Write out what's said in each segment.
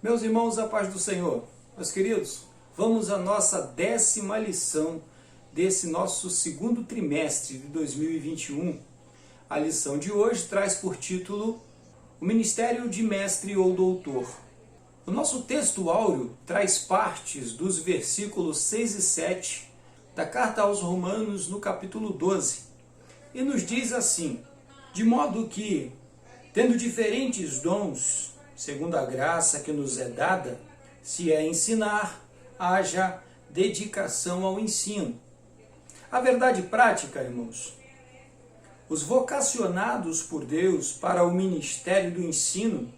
Meus irmãos, a paz do Senhor. Meus queridos, vamos à nossa 10ª lição desse nosso segundo trimestre de 2021. A lição de hoje traz por título o Ministério de Mestre ou Doutor. O nosso texto áureo traz partes dos versículos 6 e 7 da carta aos Romanos no capítulo 12 e nos diz assim: de modo que, tendo diferentes dons, segundo a graça que nos é dada, se é ensinar, haja dedicação ao ensino. A verdade prática, irmãos, os vocacionados por Deus para o ministério do ensino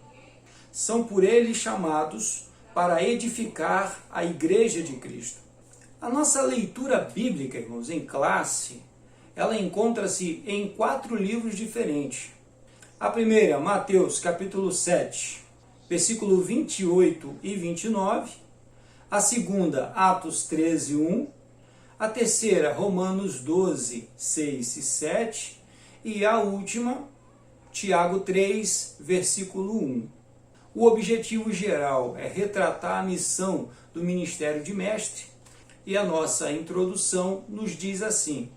são por Ele chamados para edificar a Igreja de Cristo. A nossa leitura bíblica, irmãos, em classe, ela encontra-se em 4 livros diferentes. A primeira, Mateus capítulo 7, versículo 28 e 29. A segunda, Atos 13, 1. A terceira, Romanos 12, 6 e 7. E a última, Tiago 3, versículo 1. O objetivo geral é retratar a missão do ministério de mestre, e a nossa introdução nos diz assim: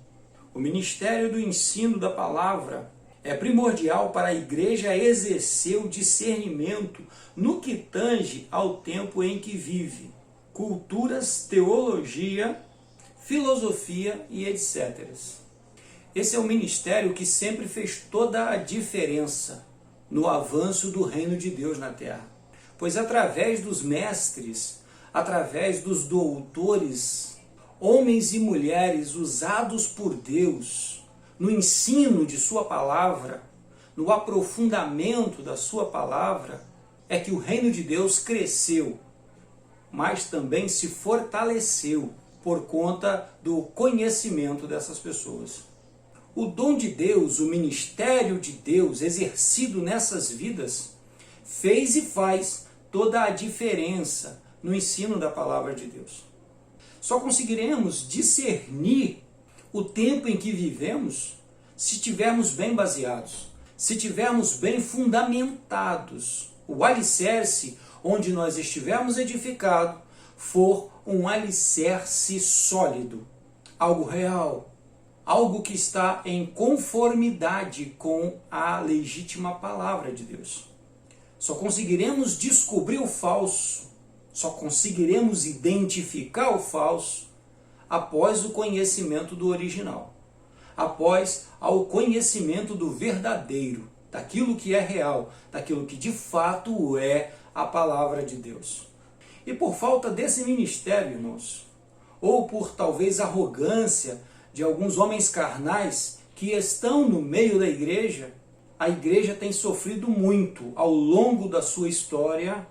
o ministério do ensino da palavra é primordial para a igreja exercer o discernimento no que tange ao tempo em que vive, culturas, teologia, filosofia e etc. Esse é um ministério que sempre fez toda a diferença no avanço do reino de Deus na terra. Pois através dos mestres, através dos doutores, homens e mulheres usados por Deus no ensino de sua palavra, no aprofundamento da sua palavra, é que o reino de Deus cresceu, mas também se fortaleceu por conta do conhecimento dessas pessoas. O dom de Deus, o ministério de Deus exercido nessas vidas, fez e faz toda a diferença no ensino da palavra de Deus. Só conseguiremos discernir o tempo em que vivemos se tivermos bem baseados, se tivermos bem fundamentados. O alicerce onde nós estivermos edificado for um alicerce sólido, algo real, algo que está em conformidade com a legítima palavra de Deus. Só conseguiremos descobrir o falso, só conseguiremos identificar o falso após o conhecimento do original, após o conhecimento do verdadeiro, daquilo que é real, daquilo que de fato é a palavra de Deus. E por falta desse ministério, irmãos, ou por talvez arrogância de alguns homens carnais que estão no meio da igreja, a igreja tem sofrido muito ao longo da sua história,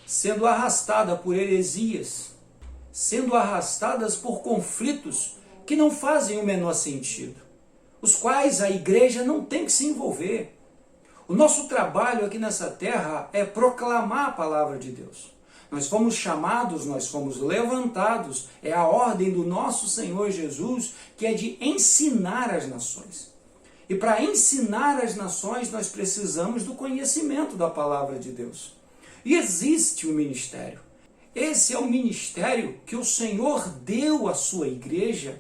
sendo arrastada por heresias, sendo arrastadas por conflitos que não fazem o menor sentido, os quais a igreja não tem que se envolver. O nosso trabalho aqui nessa terra é proclamar a palavra de Deus. Nós fomos chamados, nós fomos levantados, é a ordem do nosso Senhor Jesus, que é de ensinar as nações. E para ensinar as nações, nós precisamos do conhecimento da palavra de Deus. E existe um ministério. Esse é o ministério que o Senhor deu à sua igreja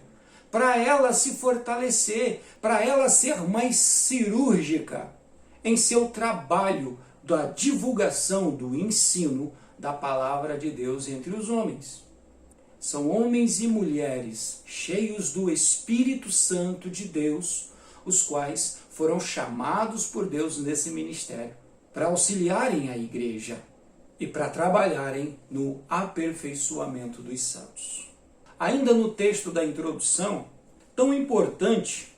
para ela se fortalecer, para ela ser mais cirúrgica em seu trabalho da divulgação, do ensino da palavra de Deus entre os homens. São homens e mulheres cheios do Espírito Santo de Deus, os quais foram chamados por Deus nesse ministério para auxiliarem a igreja e para trabalharem no aperfeiçoamento dos santos. Ainda no texto da introdução, tão importante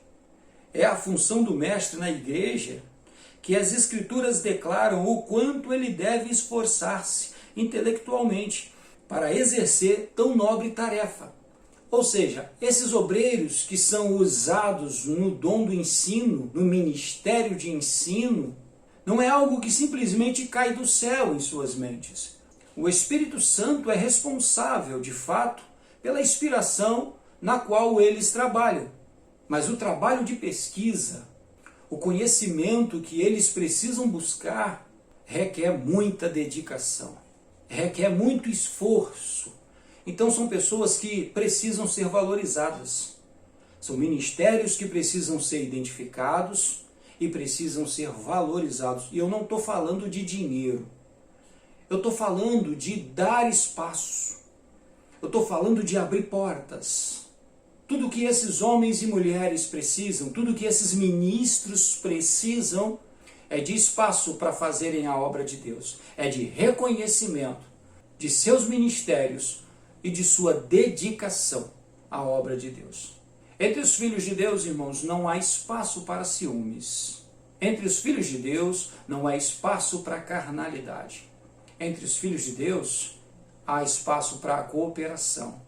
é a função do mestre na igreja, que as Escrituras declaram o quanto ele deve esforçar-se intelectualmente para exercer tão nobre tarefa. Ou seja, esses obreiros que são usados no dom do ensino, no ministério de ensino, não é algo que simplesmente cai do céu em suas mentes. O Espírito Santo é responsável, de fato, pela inspiração na qual eles trabalham. Mas o trabalho de pesquisa, o conhecimento que eles precisam buscar, requer muita dedicação. requer muito esforço. Então são pessoas que precisam ser valorizadas. São ministérios que precisam ser identificados e precisam ser valorizados. E eu não estou falando de dinheiro. Eu estou falando de dar espaço. Eu estou falando de abrir portas. Tudo que esses homens e mulheres precisam, tudo que esses ministros precisam é de espaço para fazerem a obra de Deus. É de reconhecimento de seus ministérios e de sua dedicação à obra de Deus. Entre os filhos de Deus, irmãos, não há espaço para ciúmes. Entre os filhos de Deus não há espaço para carnalidade. Entre os filhos de Deus há espaço para a cooperação.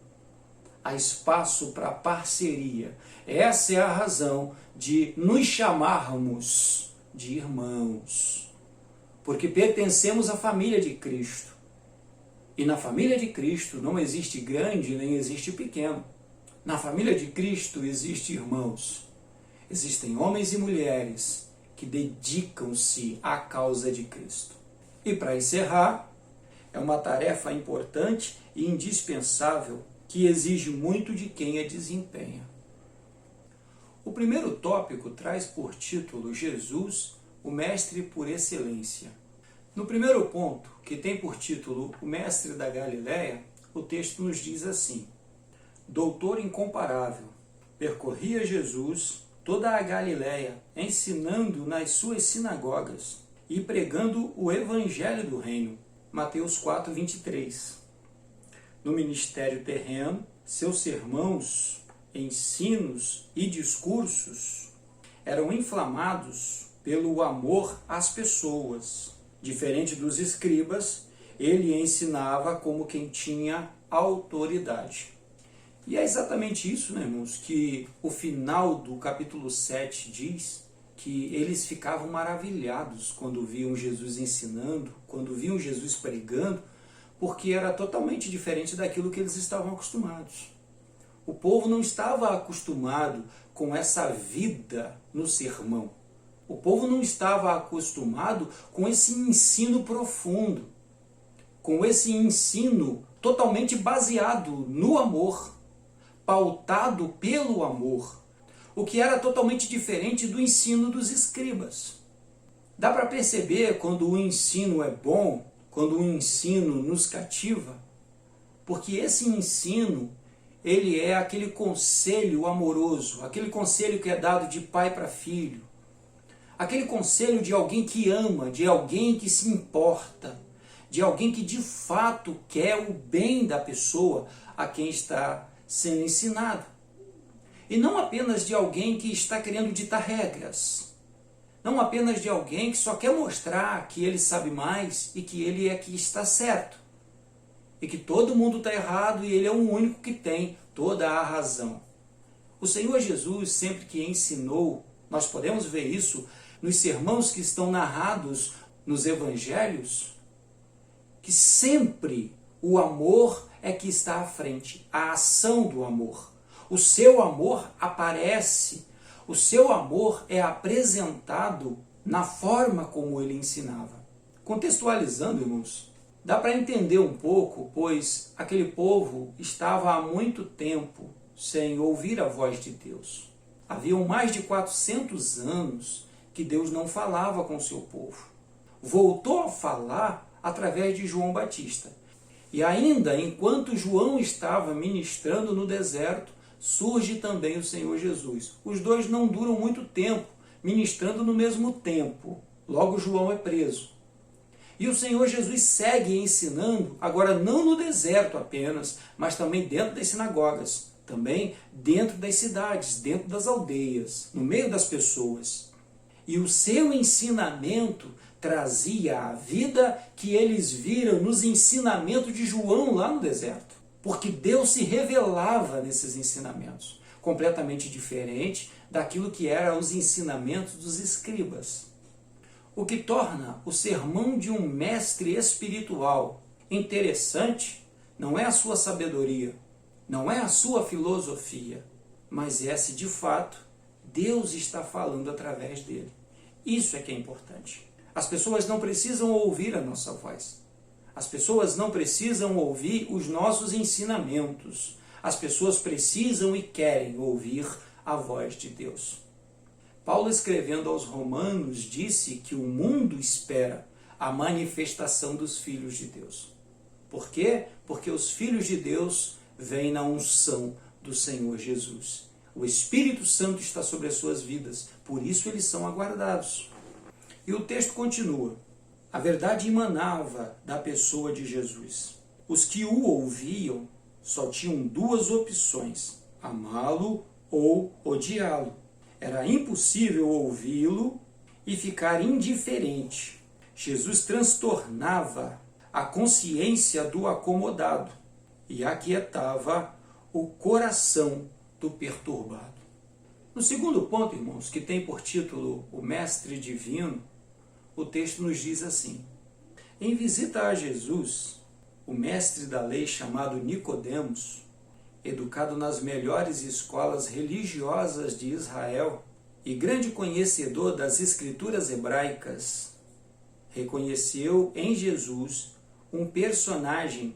Há espaço para a parceria. Essa é a razão de nos chamarmos de irmãos. Porque pertencemos à família de Cristo. E na família de Cristo não existe grande nem existe pequeno. Na família de Cristo existem irmãos. Existem homens e mulheres que dedicam-se à causa de Cristo. E para encerrar, é uma tarefa importante e indispensável que exige muito de quem a desempenha. O primeiro tópico traz por título Jesus, o Mestre por excelência. No primeiro ponto, que tem por título o Mestre da Galileia, o texto nos diz assim: Doutor incomparável, percorria Jesus toda a Galileia, ensinando nas suas sinagogas e pregando o evangelho do reino. Mateus 4, 23. No ministério terreno, seus sermãos, ensinos e discursos eram inflamados pelo amor às pessoas. Diferente dos escribas, ele ensinava como quem tinha autoridade. E é exatamente isso, né, irmãos, que o final do capítulo 7 diz, que eles ficavam maravilhados quando viam Jesus ensinando, quando viam Jesus pregando, porque era totalmente diferente daquilo que eles estavam acostumados. O povo não estava acostumado com essa vida no sermão. O povo não estava acostumado com esse ensino profundo, com esse ensino totalmente baseado no amor, pautado pelo amor, o que era totalmente diferente do ensino dos escribas. Dá para perceber quando o ensino é bom, quando o ensino nos cativa, porque esse ensino, ele é aquele conselho amoroso, aquele conselho que é dado de pai para filho, aquele conselho de alguém que ama, de alguém que se importa, de alguém que de fato quer o bem da pessoa a quem está sendo ensinado. E não apenas de alguém que está querendo ditar regras. Não apenas de alguém que só quer mostrar que ele sabe mais e que ele é que está certo. E que todo mundo está errado e ele é o único que tem toda a razão. O Senhor Jesus, sempre que ensinou, nós podemos ver isso nos sermãos que estão narrados nos evangelhos, que sempre o amor é que está à frente, a ação do amor. O seu amor aparece, o seu amor é apresentado na forma como ele ensinava. Contextualizando, irmãos, dá para entender um pouco, pois aquele povo estava há muito tempo sem ouvir a voz de Deus. Haviam mais de 400 anos que Deus não falava com o seu povo. Voltou a falar através de João Batista. E ainda enquanto João estava ministrando no deserto, surge também o Senhor Jesus. Os dois não duram muito tempo ministrando no mesmo tempo. Logo João é preso. E o Senhor Jesus segue ensinando, agora não no deserto apenas, mas também dentro das sinagogas, também dentro das cidades, dentro das aldeias, no meio das pessoas. E o seu ensinamento trazia a vida que eles viram nos ensinamentos de João lá no deserto. Porque Deus se revelava nesses ensinamentos, completamente diferente daquilo que eram os ensinamentos dos escribas. O que torna o sermão de um mestre espiritual interessante não é a sua sabedoria, não é a sua filosofia, mas é se de fato Deus está falando através dele. Isso é que é importante. As pessoas não precisam ouvir a nossa voz. As pessoas não precisam ouvir os nossos ensinamentos. As pessoas precisam e querem ouvir a voz de Deus. Paulo, escrevendo aos Romanos, disse que o mundo espera a manifestação dos filhos de Deus. Por quê? Porque os filhos de Deus vêm na unção do Senhor Jesus. O Espírito Santo está sobre as suas vidas, por isso eles são aguardados. E o texto continua. A verdade emanava da pessoa de Jesus. Os que o ouviam só tinham duas opções: amá-lo ou odiá-lo. Era impossível ouvi-lo e ficar indiferente. Jesus transtornava a consciência do acomodado e aquietava o coração do perturbado. No segundo ponto, irmãos, que tem por título o Mestre Divino, o texto nos diz assim: em visita a Jesus, o mestre da lei chamado Nicodemos, educado nas melhores escolas religiosas de Israel e grande conhecedor das escrituras hebraicas, reconheceu em Jesus um personagem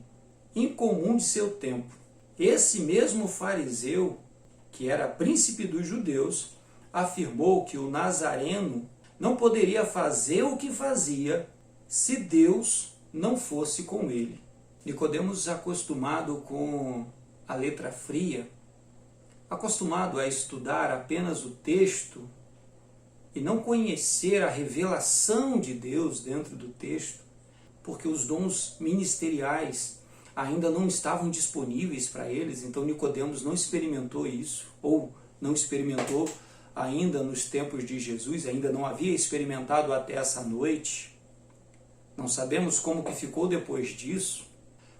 incomum de seu tempo. Esse mesmo fariseu, que era príncipe dos judeus, afirmou que o nazareno não poderia fazer o que fazia se Deus não fosse com ele. Nicodemos, acostumado com a letra fria, acostumado a estudar apenas o texto e não conhecer a revelação de Deus dentro do texto, porque os dons ministeriais ainda não estavam disponíveis para eles, então Nicodemos não experimentou isso, ou não experimentou ainda nos tempos de Jesus, ainda não havia experimentado até essa noite. Não sabemos como que ficou depois disso,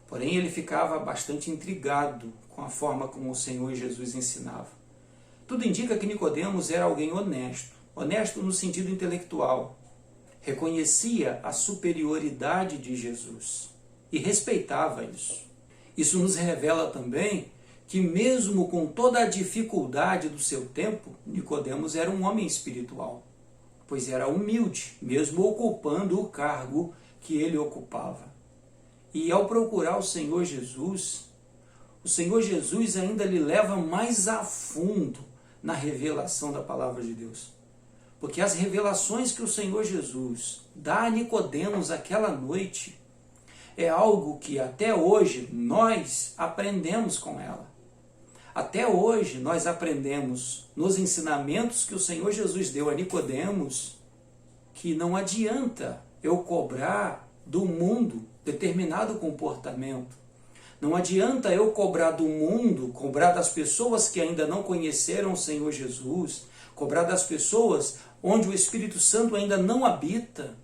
porém ele ficava bastante intrigado com a forma como o Senhor Jesus ensinava. Tudo indica que Nicodemos era alguém honesto, honesto no sentido intelectual. Reconhecia a superioridade de Jesus e respeitava isso. Isso nos revela também que mesmo com toda a dificuldade do seu tempo, Nicodemos era um homem espiritual, pois era humilde, mesmo ocupando o cargo que ele ocupava. E ao procurar o Senhor Jesus ainda lhe leva mais a fundo na revelação da palavra de Deus. Porque as revelações que o Senhor Jesus dá a Nicodemos aquela noite é algo que até hoje nós aprendemos com ela. Até hoje nós aprendemos nos ensinamentos que o Senhor Jesus deu a Nicodemos que não adianta eu cobrar do mundo determinado comportamento. Não adianta eu cobrar do mundo, cobrar das pessoas que ainda não conheceram o Senhor Jesus, cobrar das pessoas onde o Espírito Santo ainda não habita,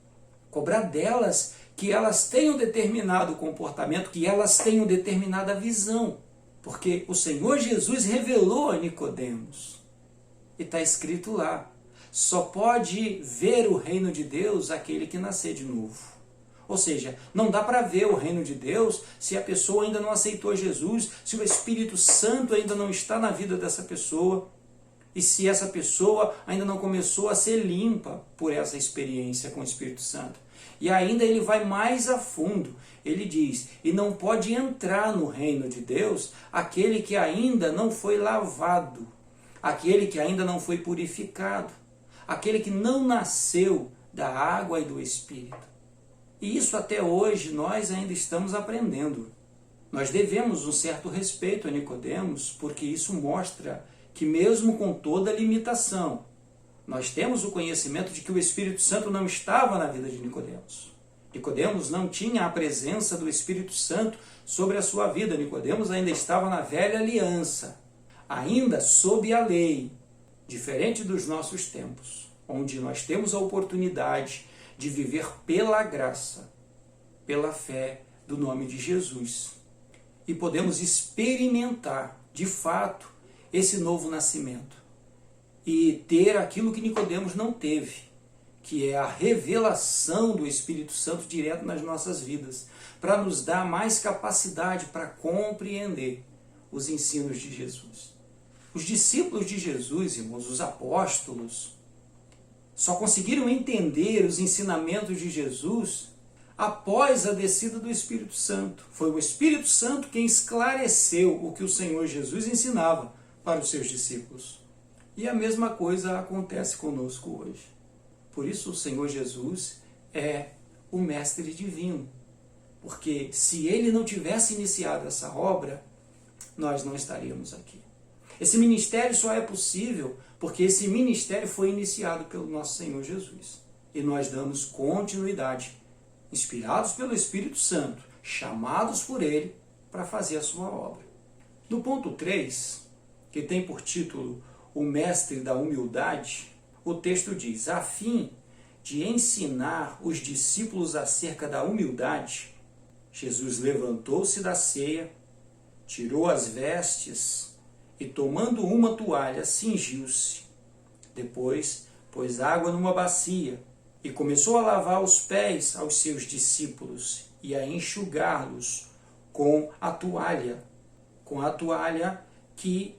cobrar delas que elas tenham determinado comportamento, que elas tenham determinada visão. Porque o Senhor Jesus revelou a Nicodemos. E está escrito lá, só pode ver o reino de Deus aquele que nascer de novo. Ou seja, não dá para ver o reino de Deus se a pessoa ainda não aceitou Jesus, se o Espírito Santo ainda não está na vida dessa pessoa, e se essa pessoa ainda não começou a ser limpa por essa experiência com o Espírito Santo. E ainda ele vai mais a fundo, ele diz, e não pode entrar no reino de Deus aquele que ainda não foi lavado, aquele que ainda não foi purificado, aquele que não nasceu da água e do Espírito. E isso até hoje nós ainda estamos aprendendo. Nós devemos um certo respeito a Nicodemos, porque isso mostra que mesmo com toda limitação, nós temos o conhecimento de que o Espírito Santo não estava na vida de Nicodemos. Nicodemos não tinha a presença do Espírito Santo sobre a sua vida. Nicodemos ainda estava na velha aliança, ainda sob a lei, diferente dos nossos tempos, onde nós temos a oportunidade de viver pela graça, pela fé do nome de Jesus. E podemos experimentar, de fato, esse novo nascimento. E ter aquilo que Nicodemos não teve, que é a revelação do Espírito Santo direto nas nossas vidas, para nos dar mais capacidade para compreender os ensinos de Jesus. Os discípulos de Jesus, irmãos, os apóstolos, só conseguiram entender os ensinamentos de Jesus após a descida do Espírito Santo. Foi o Espírito Santo quem esclareceu o que o Senhor Jesus ensinava para os seus discípulos. E a mesma coisa acontece conosco hoje. Por isso o Senhor Jesus é o Mestre Divino. Porque se Ele não tivesse iniciado essa obra, nós não estaríamos aqui. Esse ministério só é possível porque esse ministério foi iniciado pelo nosso Senhor Jesus. E nós damos continuidade, inspirados pelo Espírito Santo, chamados por Ele para fazer a sua obra. No ponto 3, que tem por título O Mestre da Humildade, o texto diz: a fim de ensinar os discípulos acerca da humildade, Jesus levantou-se da ceia, tirou as vestes e, tomando uma toalha, cingiu-se. Depois, pôs água numa bacia e começou a lavar os pés aos seus discípulos e a enxugá-los com a toalha que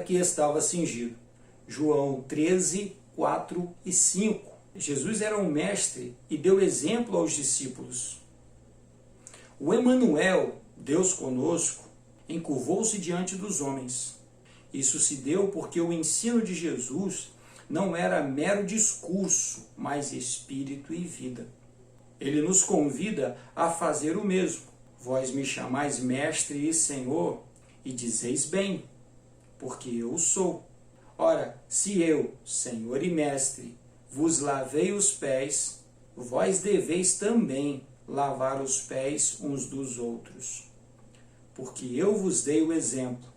estava cingido. João 13, 4 e 5. Jesus era um mestre e deu exemplo aos discípulos. O Emanuel, Deus conosco, encurvou-se diante dos homens. Isso se deu porque o ensino de Jesus não era mero discurso, mas espírito e vida. Ele nos convida a fazer o mesmo. Vós me chamais mestre e senhor, e dizeis bem, porque eu sou. Ora, se eu, senhor e mestre, vos lavei os pés, vós deveis também lavar os pés uns dos outros. Porque eu vos dei o exemplo,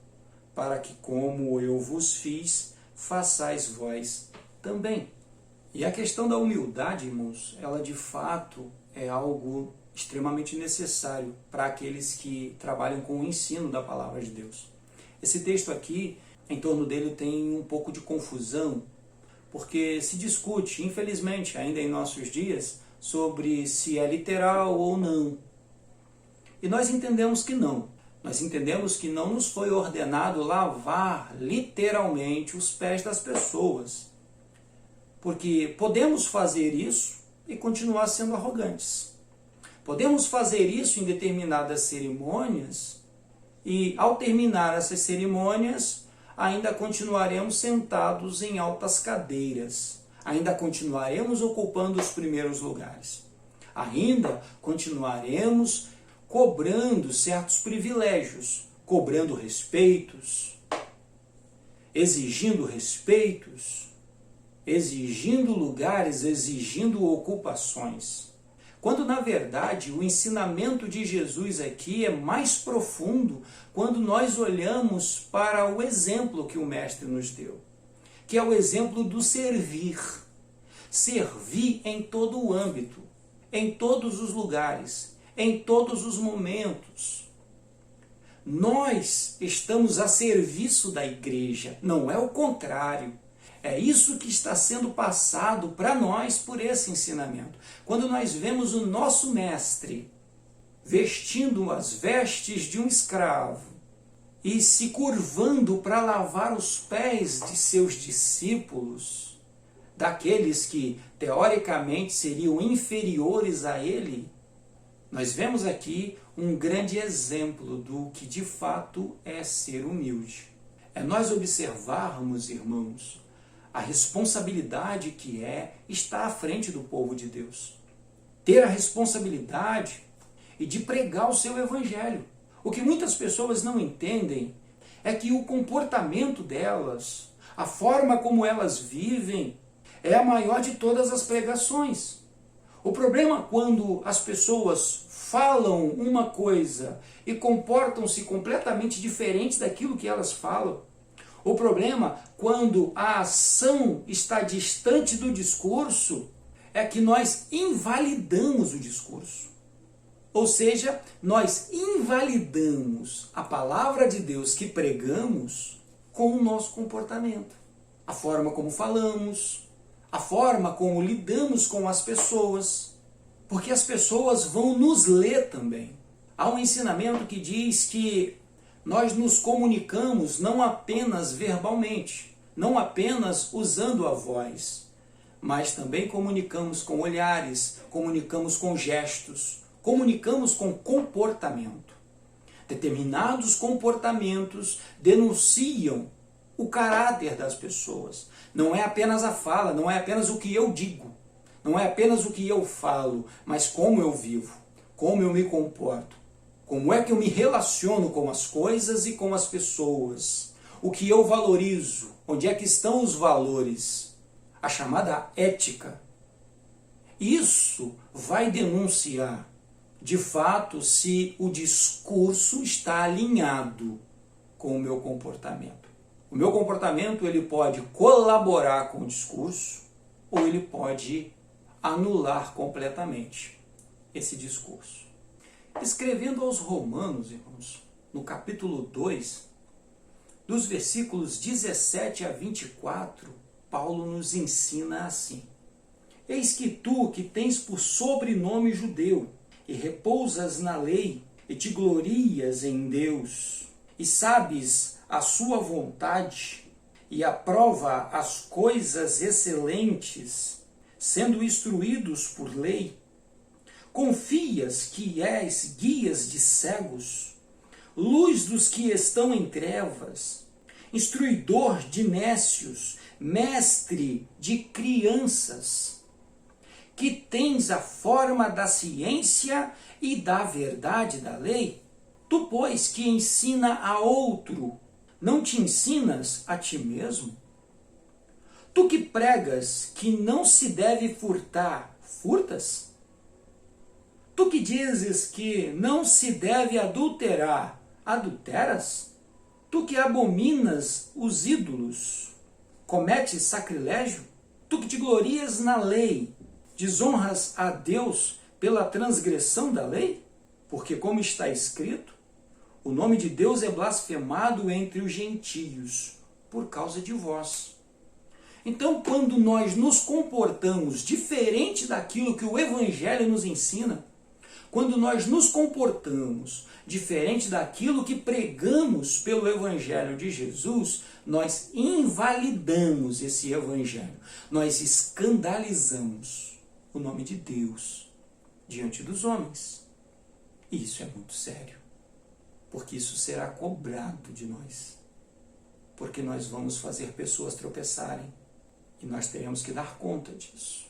para que, como eu vos fiz, façais vós também. E a questão da humildade, irmãos, ela de fato é algo extremamente necessário para aqueles que trabalham com o ensino da palavra de Deus. Esse texto aqui, em torno dele tem um pouco de confusão, porque se discute, infelizmente, ainda em nossos dias, sobre se é literal ou não. E nós entendemos que não. Nós entendemos que não nos foi ordenado lavar literalmente os pés das pessoas. Porque podemos fazer isso e continuar sendo arrogantes. Podemos fazer isso em determinadas cerimônias e, ao terminar essas cerimônias, ainda continuaremos sentados em altas cadeiras. Ainda continuaremos ocupando os primeiros lugares. Ainda continuaremos cobrando certos privilégios, cobrando respeitos, exigindo lugares, exigindo ocupações. Quando, na verdade, o ensinamento de Jesus aqui é mais profundo quando nós olhamos para o exemplo que o Mestre nos deu, que é o exemplo do servir. Servir em todo o âmbito, em todos os lugares, em todos os momentos. Nós estamos a serviço da igreja, não é o contrário. É isso que está sendo passado para nós por esse ensinamento. Quando nós vemos o nosso mestre vestindo as vestes de um escravo e se curvando para lavar os pés de seus discípulos, daqueles que teoricamente seriam inferiores a ele, nós vemos aqui um grande exemplo do que de fato é ser humilde. É nós observarmos, irmãos, a responsabilidade que é estar à frente do povo de Deus. Ter a responsabilidade e de pregar o seu evangelho. O que muitas pessoas não entendem é que o comportamento delas, a forma como elas vivem, é a maior de todas as pregações. O problema quando as pessoas falam uma coisa e comportam-se completamente diferente daquilo que elas falam. O problema quando a ação está distante do discurso é que nós invalidamos o discurso. Ou seja, nós invalidamos a palavra de Deus que pregamos com o nosso comportamento. A forma como falamos, a forma como lidamos com as pessoas, porque as pessoas vão nos ler também. Há um ensinamento que diz que nós nos comunicamos não apenas verbalmente, não apenas usando a voz, mas também comunicamos com olhares, comunicamos com gestos, comunicamos com comportamento. Determinados comportamentos denunciam o caráter das pessoas. Não é apenas a fala, não é apenas o que eu digo, não é apenas o que eu falo, mas como eu vivo, como eu me comporto, como é que eu me relaciono com as coisas e com as pessoas, o que eu valorizo, onde é que estão os valores, a chamada ética. Isso vai denunciar, de fato, se o discurso está alinhado com o meu comportamento. O meu comportamento ele pode colaborar com o discurso ou ele pode anular completamente esse discurso. Escrevendo aos Romanos, irmãos, no capítulo 2, dos versículos 17 a 24, Paulo nos ensina assim: Eis que tu, que tens por sobrenome judeu, e repousas na lei, e te glorias em Deus, e sabes a sua vontade, e aprova as coisas excelentes, sendo instruídos por lei, confias que és guias de cegos, luz dos que estão em trevas, instruidor de nécios, mestre de crianças, que tens a forma da ciência e da verdade da lei? Tu, pois, que ensina a outro, não te ensinas a ti mesmo? Tu que pregas que não se deve furtar, furtas? Tu que dizes que não se deve adulterar, adulteras? Tu que abominas os ídolos, cometes sacrilégio? Tu que te glorias na lei, desonras a Deus pela transgressão da lei? Porque, como está escrito, o nome de Deus é blasfemado entre os gentios por causa de vós. Então, quando nós nos comportamos diferente daquilo que o Evangelho nos ensina, quando nós nos comportamos diferente daquilo que pregamos pelo Evangelho de Jesus, nós invalidamos esse Evangelho, nós escandalizamos o nome de Deus diante dos homens. E isso é muito sério, porque isso será cobrado de nós, porque nós vamos fazer pessoas tropeçarem e nós teremos que dar conta disso.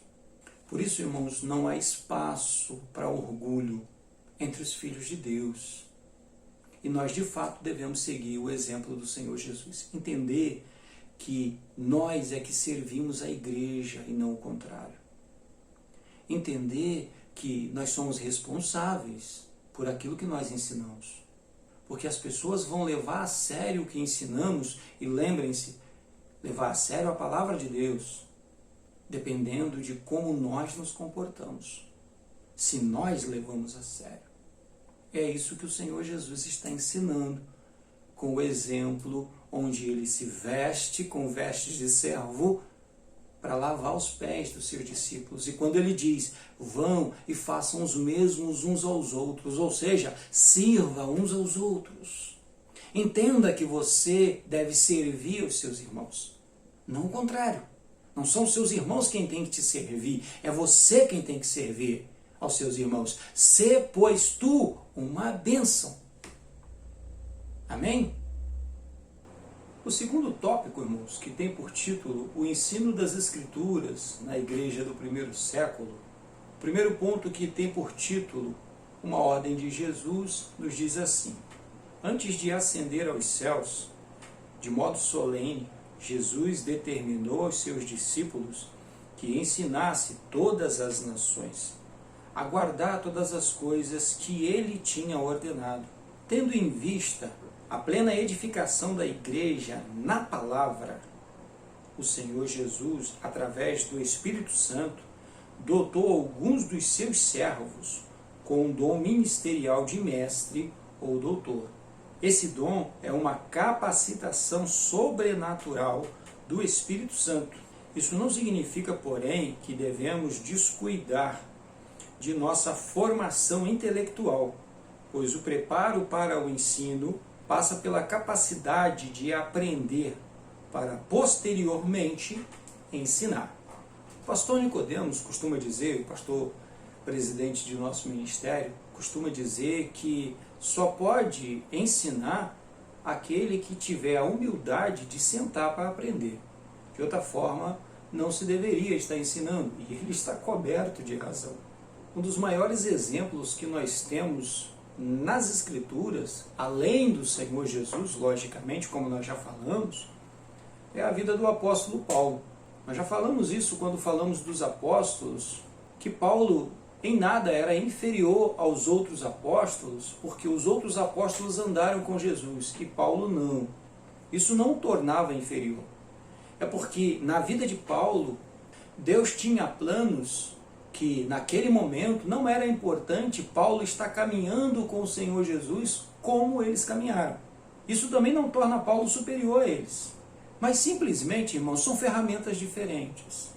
Por isso, irmãos, não há espaço para orgulho entre os filhos de Deus. E nós, de fato, devemos seguir o exemplo do Senhor Jesus. Entender que nós é que servimos a igreja e não o contrário. Entender que nós somos responsáveis por aquilo que nós ensinamos. Porque as pessoas vão levar a sério o que ensinamos e lembrem-se, levar a sério a palavra de Deus, dependendo de como nós nos comportamos, se nós levamos a sério. É isso que o Senhor Jesus está ensinando, com o exemplo onde ele se veste com vestes de servo para lavar os pés dos seus discípulos. E quando ele diz, vão e façam os mesmos uns aos outros, ou seja, sirva uns aos outros. Entenda que você deve servir os seus irmãos, não o contrário. Não são os seus irmãos quem tem que te servir, é você quem tem que servir aos seus irmãos. Sê, pois, tu uma bênção. Amém? O segundo tópico, irmãos, que tem por título o ensino das Escrituras na igreja do primeiro século, o primeiro ponto que tem por título uma ordem de Jesus, nos diz assim: antes de ascender aos céus, de modo solene, Jesus determinou aos seus discípulos que ensinasse todas as nações a guardar todas as coisas que ele tinha ordenado, tendo em vista a plena edificação da igreja na palavra. O Senhor Jesus, através do Espírito Santo, dotou alguns dos seus servos com o dom ministerial de mestre ou doutor. Esse dom é uma capacitação sobrenatural do Espírito Santo. Isso não significa, porém, que devemos descuidar de nossa formação intelectual, pois o preparo para o ensino passa pela capacidade de aprender para posteriormente ensinar. O pastor Nicodemos costuma dizer, o pastor presidente de nosso ministério, costuma dizer que só pode ensinar aquele que tiver a humildade de sentar para aprender. De outra forma, não se deveria estar ensinando, e ele está coberto de razão. Um dos maiores exemplos que nós temos nas Escrituras, além do Senhor Jesus, logicamente, como nós já falamos, é a vida do apóstolo Paulo. Nós já falamos isso quando falamos dos apóstolos, que Paulo em nada era inferior aos outros apóstolos, porque os outros apóstolos andaram com Jesus e Paulo não. Isso não o tornava inferior. É porque na vida de Paulo, Deus tinha planos que naquele momento não era importante Paulo estar caminhando com o Senhor Jesus como eles caminharam. Isso também não torna Paulo superior a eles. Mas simplesmente, irmãos, são ferramentas diferentes.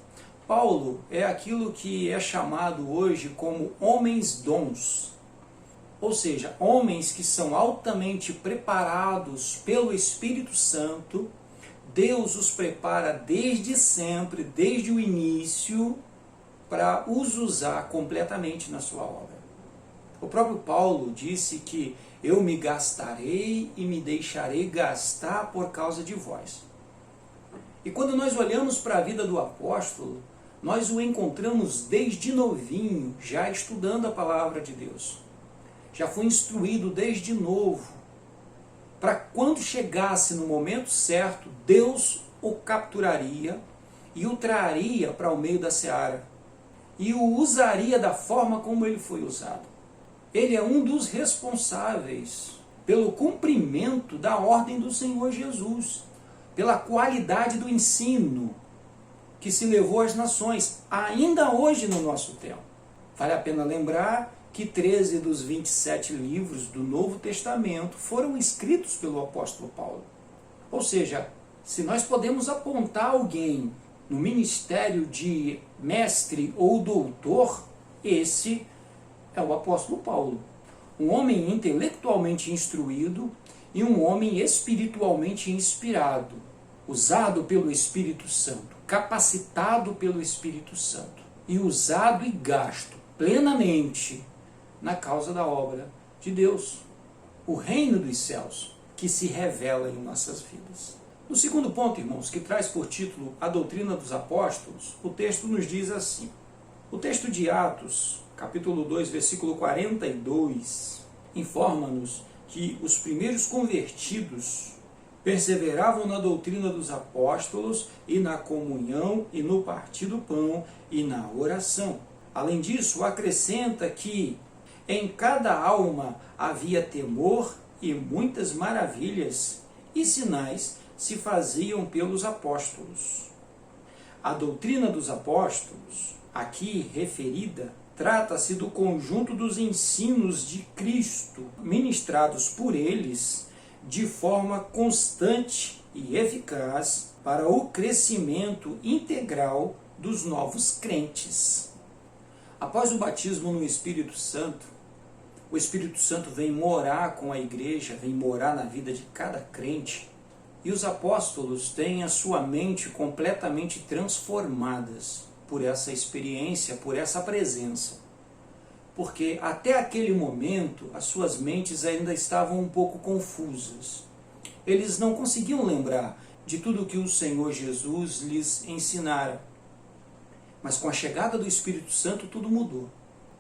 Paulo é aquilo que é chamado hoje como homens dons. Ou seja, homens que são altamente preparados pelo Espírito Santo. Deus os prepara desde sempre, desde o início, para os usar completamente na sua obra. O próprio Paulo disse que eu me gastarei e me deixarei gastar por causa de vós. E quando nós olhamos para a vida do apóstolo, nós o encontramos desde novinho, já estudando a palavra de Deus. Já foi instruído desde novo, para quando chegasse no momento certo, Deus o capturaria e o traria para o meio da seara. E o usaria da forma como ele foi usado. Ele é um dos responsáveis pelo cumprimento da ordem do Senhor Jesus, pela qualidade do ensino que se levou às nações, ainda hoje no nosso tempo. Vale a pena lembrar que 13 dos 27 livros do Novo Testamento foram escritos pelo apóstolo Paulo. Ou seja, se nós podemos apontar alguém no ministério de mestre ou doutor, esse é o apóstolo Paulo. Um homem intelectualmente instruído e um homem espiritualmente inspirado, usado pelo Espírito Santo, capacitado pelo Espírito Santo e usado e gasto plenamente na causa da obra de Deus, o reino dos céus que se revela em nossas vidas. No segundo ponto, irmãos, que traz por título a doutrina dos apóstolos, o texto nos diz assim. O texto de Atos, capítulo 2, versículo 42, informa-nos que os primeiros convertidos perseveravam na doutrina dos apóstolos e na comunhão e no partir do pão e na oração. Além disso, acrescenta que em cada alma havia temor e muitas maravilhas e sinais se faziam pelos apóstolos. A doutrina dos apóstolos, aqui referida, trata-se do conjunto dos ensinos de Cristo, ministrados por eles de forma constante e eficaz para o crescimento integral dos novos crentes. Após o batismo no Espírito Santo, o Espírito Santo vem morar com a igreja, vem morar na vida de cada crente, e os apóstolos têm a sua mente completamente transformadas por essa experiência, por essa presença. Porque até aquele momento as suas mentes ainda estavam um pouco confusas. Eles não conseguiam lembrar de tudo que o Senhor Jesus lhes ensinara. Mas com a chegada do Espírito Santo tudo mudou.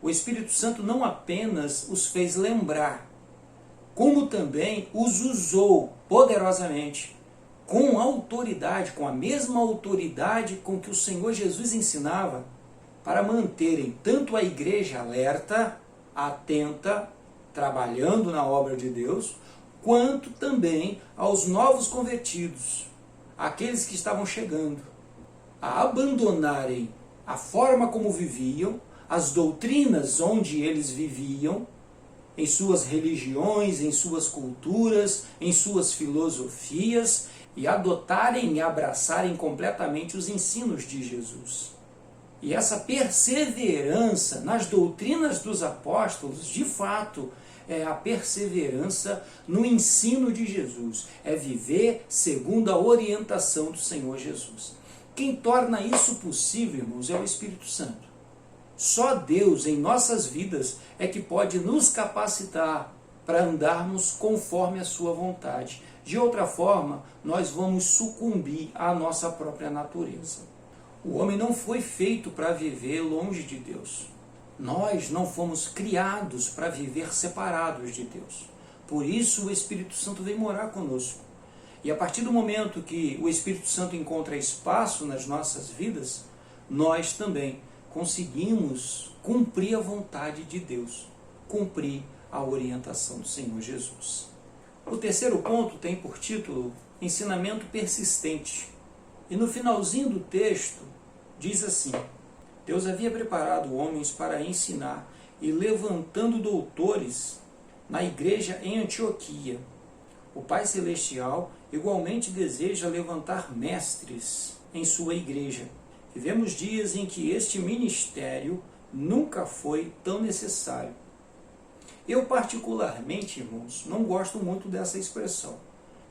O Espírito Santo não apenas os fez lembrar, como também os usou poderosamente, com autoridade, com a mesma autoridade com que o Senhor Jesus ensinava, para manterem tanto a igreja alerta, atenta, trabalhando na obra de Deus, quanto também aos novos convertidos, aqueles que estavam chegando, a abandonarem a forma como viviam, as doutrinas onde eles viviam, em suas religiões, em suas culturas, em suas filosofias, e adotarem e abraçarem completamente os ensinos de Jesus. E essa perseverança nas doutrinas dos apóstolos, de fato, é a perseverança no ensino de Jesus. É viver segundo a orientação do Senhor Jesus. Quem torna isso possível, irmãos, é o Espírito Santo. Só Deus em nossas vidas é que pode nos capacitar para andarmos conforme a sua vontade. De outra forma, nós vamos sucumbir à nossa própria natureza. O homem não foi feito para viver longe de Deus. Nós não fomos criados para viver separados de Deus. Por isso o Espírito Santo vem morar conosco. E a partir do momento que o Espírito Santo encontra espaço nas nossas vidas, nós também conseguimos cumprir a vontade de Deus, cumprir a orientação do Senhor Jesus. O terceiro ponto tem por título Ensinamento Persistente. E no finalzinho do texto diz assim: Deus havia preparado homens para ensinar e levantando doutores na igreja em Antioquia. O Pai Celestial igualmente deseja levantar mestres em sua igreja. Vivemos dias em que este ministério nunca foi tão necessário. Eu particularmente, irmãos, não gosto muito dessa expressão.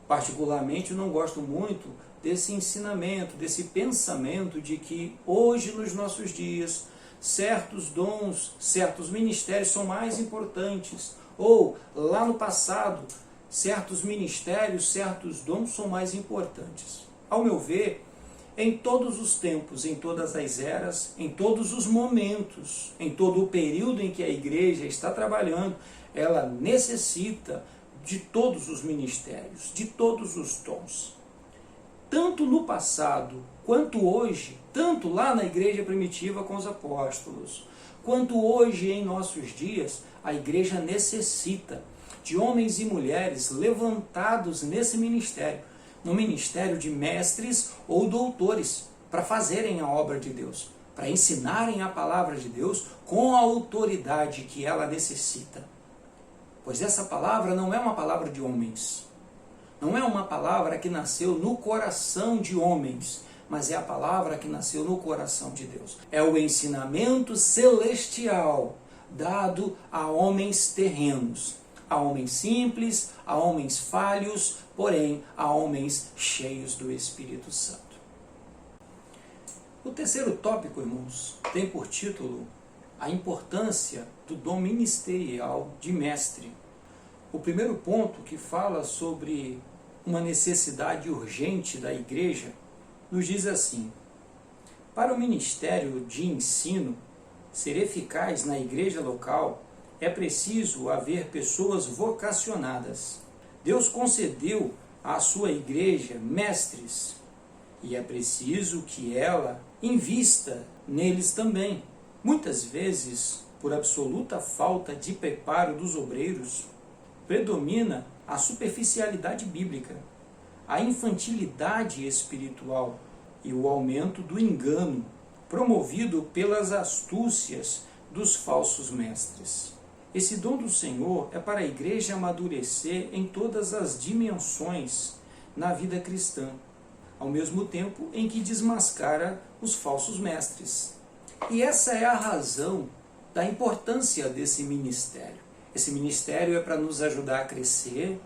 Particularmente não gosto muito desse ensinamento, desse pensamento de que hoje nos nossos dias certos dons, certos ministérios são mais importantes. Ou lá no passado, certos ministérios, certos dons são mais importantes. Ao meu ver, em todos os tempos, em todas as eras, em todos os momentos, em todo o período em que a igreja está trabalhando, ela necessita de todos os ministérios, de todos os dons. Tanto no passado quanto hoje, tanto lá na igreja primitiva com os apóstolos, quanto hoje em nossos dias, a igreja necessita de homens e mulheres levantados nesse ministério, no ministério de mestres ou doutores, para fazerem a obra de Deus, para ensinarem a palavra de Deus com a autoridade que ela necessita. Pois essa palavra não é uma palavra de homens, não é uma palavra que nasceu no coração de homens, mas é a palavra que nasceu no coração de Deus. É o ensinamento celestial dado a homens terrenos, a homens simples, a homens falhos, porém a homens cheios do Espírito Santo. O terceiro tópico, irmãos, tem por título a importância do dom ministerial de mestre. O primeiro ponto, que fala sobre uma necessidade urgente da igreja, nos diz assim: para o ministério de ensino ser eficaz na igreja local, é preciso haver pessoas vocacionadas. Deus concedeu à sua igreja mestres, e é preciso que ela invista neles também. Muitas vezes, por absoluta falta de preparo dos obreiros, predomina a superficialidade bíblica, a infantilidade espiritual e o aumento do engano, promovido pelas astúcias dos falsos mestres. Esse dom do Senhor é para a igreja amadurecer em todas as dimensões na vida cristã, ao mesmo tempo em que desmascara os falsos mestres. E essa é a razão da importância desse ministério. Esse ministério é para nos ajudar a crescer,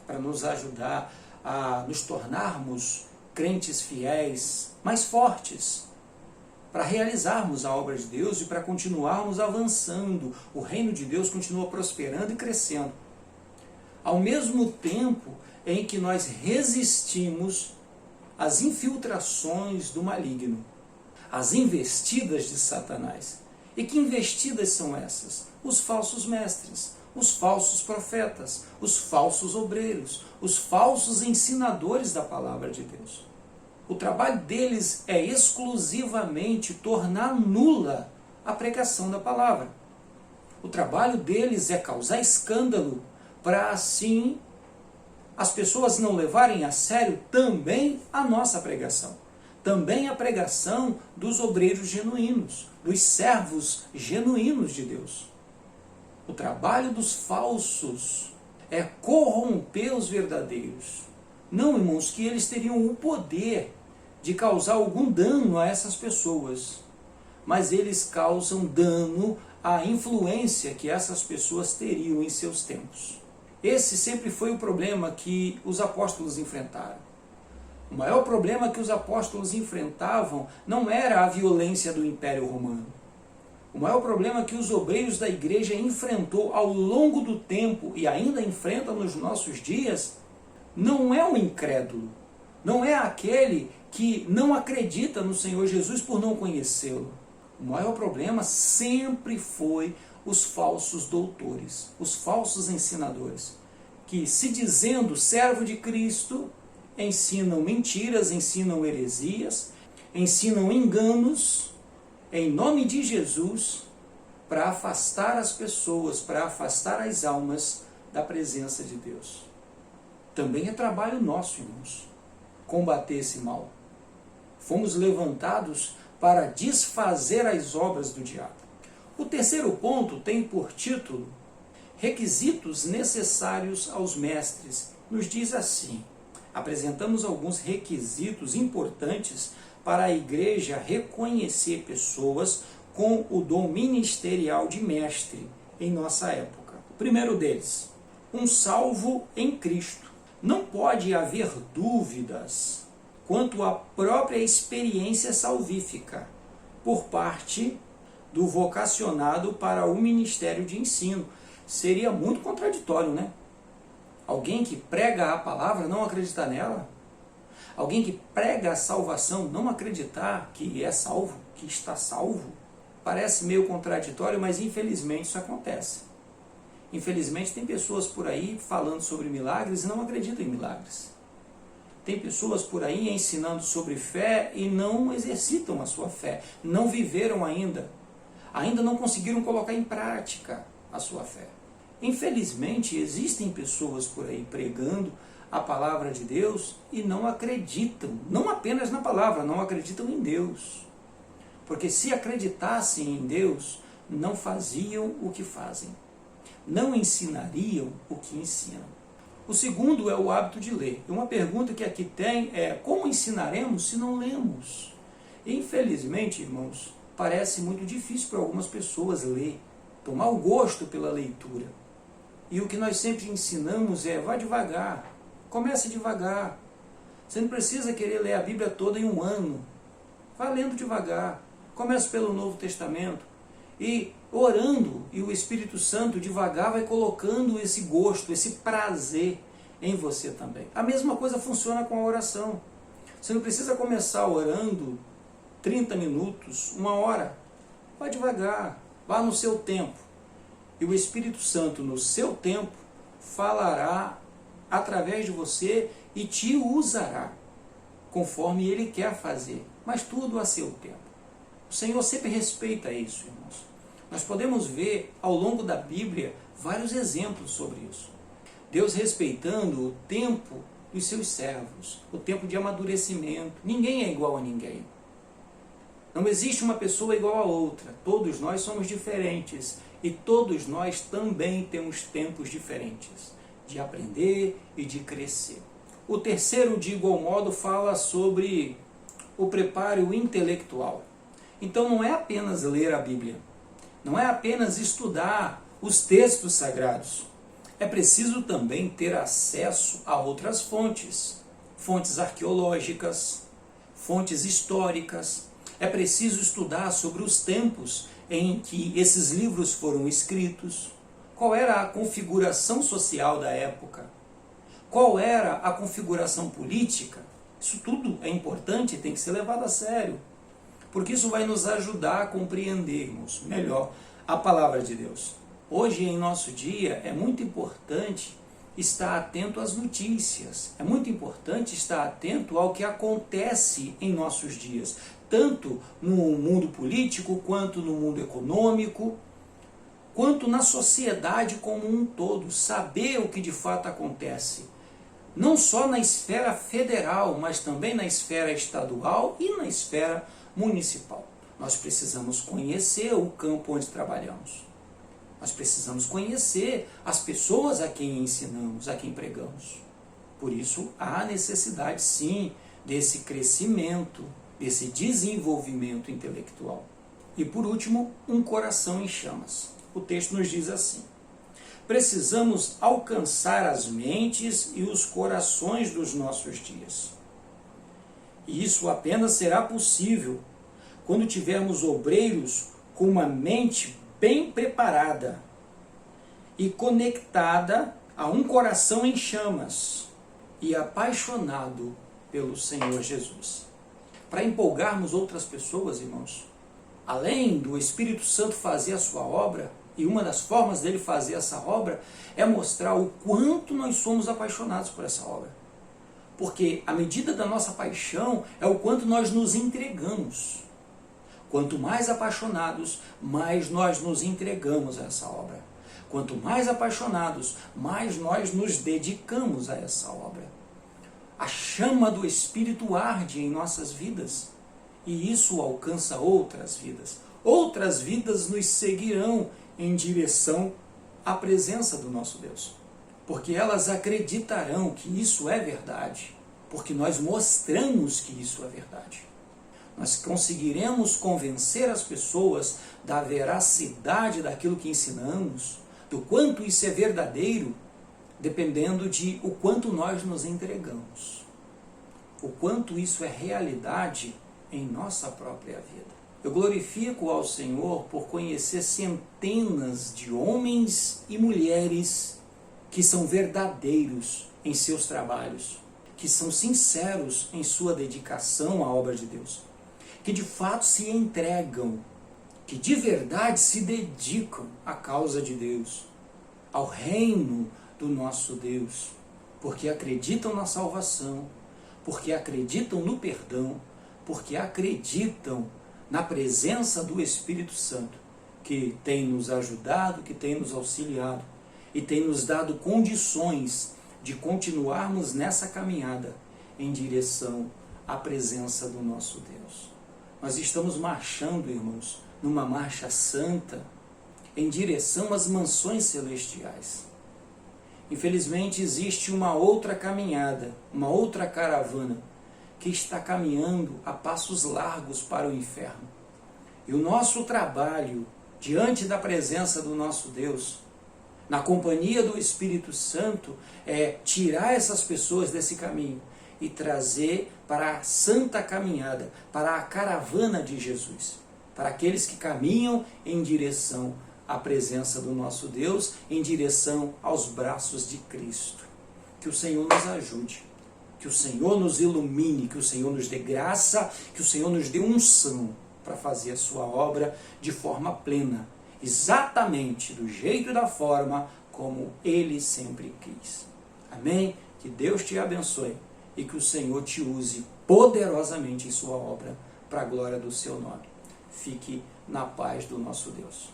para nos ajudar a nos tornarmos crentes fiéis, mais fortes, para realizarmos a obra de Deus e para continuarmos avançando. O reino de Deus continua prosperando e crescendo. Ao mesmo tempo em que nós resistimos às infiltrações do maligno, às investidas de Satanás. E que investidas são essas? Os falsos mestres, os falsos profetas, os falsos obreiros, os falsos ensinadores da palavra de Deus. O trabalho deles é exclusivamente tornar nula a pregação da palavra. O trabalho deles é causar escândalo, para assim as pessoas não levarem a sério também a nossa pregação. Também a pregação dos obreiros genuínos, dos servos genuínos de Deus. O trabalho dos falsos é corromper os verdadeiros. Não, irmãos, que eles teriam o poder de causar algum dano a essas pessoas, mas eles causam dano à influência que essas pessoas teriam em seus tempos. Esse sempre foi o problema que os apóstolos enfrentaram. O maior problema que os apóstolos enfrentavam não era a violência do Império Romano. O maior problema que os obreiros da igreja enfrentou ao longo do tempo e ainda enfrentam nos nossos dias não é o incrédulo, não é aquele que não acredita no Senhor Jesus por não conhecê-lo. O maior problema sempre foi os falsos doutores, os falsos ensinadores, que, se dizendo servo de Cristo, ensinam mentiras, ensinam heresias, ensinam enganos em nome de Jesus para afastar as pessoas, para afastar as almas da presença de Deus. Também é trabalho nosso, irmãos, combater esse mal. Fomos levantados para desfazer as obras do diabo. O terceiro ponto tem por título Requisitos necessários aos mestres. Nos diz assim: apresentamos alguns requisitos importantes para a igreja reconhecer pessoas com o dom ministerial de mestre em nossa época. O primeiro deles, um salvo em Cristo. Não pode haver dúvidas quanto à própria experiência salvífica por parte do vocacionado para o ministério de ensino. Seria muito contraditório, né? Alguém que prega a palavra não acreditar nela? Alguém que prega a salvação não acreditar que é salvo, que está salvo? Parece meio contraditório, mas infelizmente isso acontece. Infelizmente tem pessoas por aí falando sobre milagres e não acreditam em milagres. Tem pessoas por aí ensinando sobre fé e não exercitam a sua fé, não viveram ainda não conseguiram colocar em prática a sua fé. Infelizmente existem pessoas por aí pregando a palavra de Deus e não acreditam, não apenas na palavra, não acreditam em Deus. Porque se acreditassem em Deus, não faziam o que fazem, não ensinariam o que ensinam. O segundo é o hábito de ler. E uma pergunta que aqui tem é: como ensinaremos se não lemos? Infelizmente, irmãos, parece muito difícil para algumas pessoas ler, tomar o gosto pela leitura. E o que nós sempre ensinamos é: vá devagar, comece devagar. Você não precisa querer ler a Bíblia toda em um ano. Vá lendo devagar. Comece pelo Novo Testamento. E orando, e o Espírito Santo devagar vai colocando esse gosto, esse prazer em você também. A mesma coisa funciona com a oração. Você não precisa começar orando 30 minutos, 1 hora. Vá devagar, vá no seu tempo. E o Espírito Santo, no seu tempo, falará através de você e te usará, conforme Ele quer fazer, mas tudo a seu tempo. O Senhor sempre respeita isso, irmãos. Nós podemos ver ao longo da Bíblia vários exemplos sobre isso. Deus respeitando o tempo dos seus servos, o tempo de amadurecimento. Ninguém é igual a ninguém. Não existe uma pessoa igual a outra. Todos nós somos diferentes e todos nós também temos tempos diferentes de aprender e de crescer. O terceiro, de igual modo, fala sobre o preparo intelectual. Então não é apenas ler a Bíblia, não é apenas estudar os textos sagrados. É preciso também ter acesso a outras fontes, fontes arqueológicas, fontes históricas. É preciso estudar sobre os tempos em que esses livros foram escritos, qual era a configuração social da época, qual era a configuração política. Isso tudo é importante e tem que ser levado a sério, porque isso vai nos ajudar a compreendermos melhor a palavra de Deus. Hoje, em nosso dia, é muito importante estar atento às notícias, é muito importante estar atento ao que acontece em nossos dias, tanto no mundo político, quanto no mundo econômico, quanto na sociedade como um todo, saber o que de fato acontece. Não só na esfera federal, mas também na esfera estadual e na esfera municipal. Nós precisamos conhecer o campo onde trabalhamos. Nós precisamos conhecer as pessoas a quem ensinamos, a quem pregamos. Por isso, há necessidade, sim, desse crescimento, desse desenvolvimento intelectual. E, por último, um coração em chamas. O texto nos diz assim: precisamos alcançar as mentes e os corações dos nossos dias. E isso apenas será possível quando tivermos obreiros com uma mente bem preparada e conectada a um coração em chamas e apaixonado pelo Senhor Jesus. Para empolgarmos outras pessoas, irmãos, além do Espírito Santo fazer a sua obra, e uma das formas dele fazer essa obra é mostrar o quanto nós somos apaixonados por essa obra. Porque a medida da nossa paixão é o quanto nós nos entregamos. Quanto mais apaixonados, mais nós nos entregamos a essa obra. Quanto mais apaixonados, mais nós nos dedicamos a essa obra. A chama do Espírito arde em nossas vidas, e isso alcança outras vidas. Outras vidas nos seguirão em direção à presença do nosso Deus, porque elas acreditarão que isso é verdade, porque nós mostramos que isso é verdade. Nós conseguiremos convencer as pessoas da veracidade daquilo que ensinamos, do quanto isso é verdadeiro, dependendo de o quanto nós nos entregamos, o quanto isso é realidade em nossa própria vida. Eu glorifico ao Senhor por conhecer centenas de homens e mulheres que são verdadeiros em seus trabalhos, que são sinceros em sua dedicação à obra de Deus, que de fato se entregam, que de verdade se dedicam à causa de Deus, ao reino do nosso Deus, porque acreditam na salvação, porque acreditam no perdão, porque acreditam na presença do Espírito Santo, que tem nos ajudado, que tem nos auxiliado e tem nos dado condições de continuarmos nessa caminhada em direção à presença do nosso Deus. Nós estamos marchando, irmãos, numa marcha santa em direção às mansões celestiais. Infelizmente existe uma outra caminhada, uma outra caravana que está caminhando a passos largos para o inferno. E o nosso trabalho diante da presença do nosso Deus, na companhia do Espírito Santo, é tirar essas pessoas desse caminho e trazer para a santa caminhada, para a caravana de Jesus, para aqueles que caminham em direção à presença do nosso Deus, em direção aos braços de Cristo. Que o Senhor nos ajude, que o Senhor nos ilumine, que o Senhor nos dê graça, que o Senhor nos dê unção para fazer a sua obra de forma plena, exatamente do jeito e da forma como Ele sempre quis. Amém? Que Deus te abençoe e que o Senhor te use poderosamente em sua obra para a glória do seu nome. Fique na paz do nosso Deus.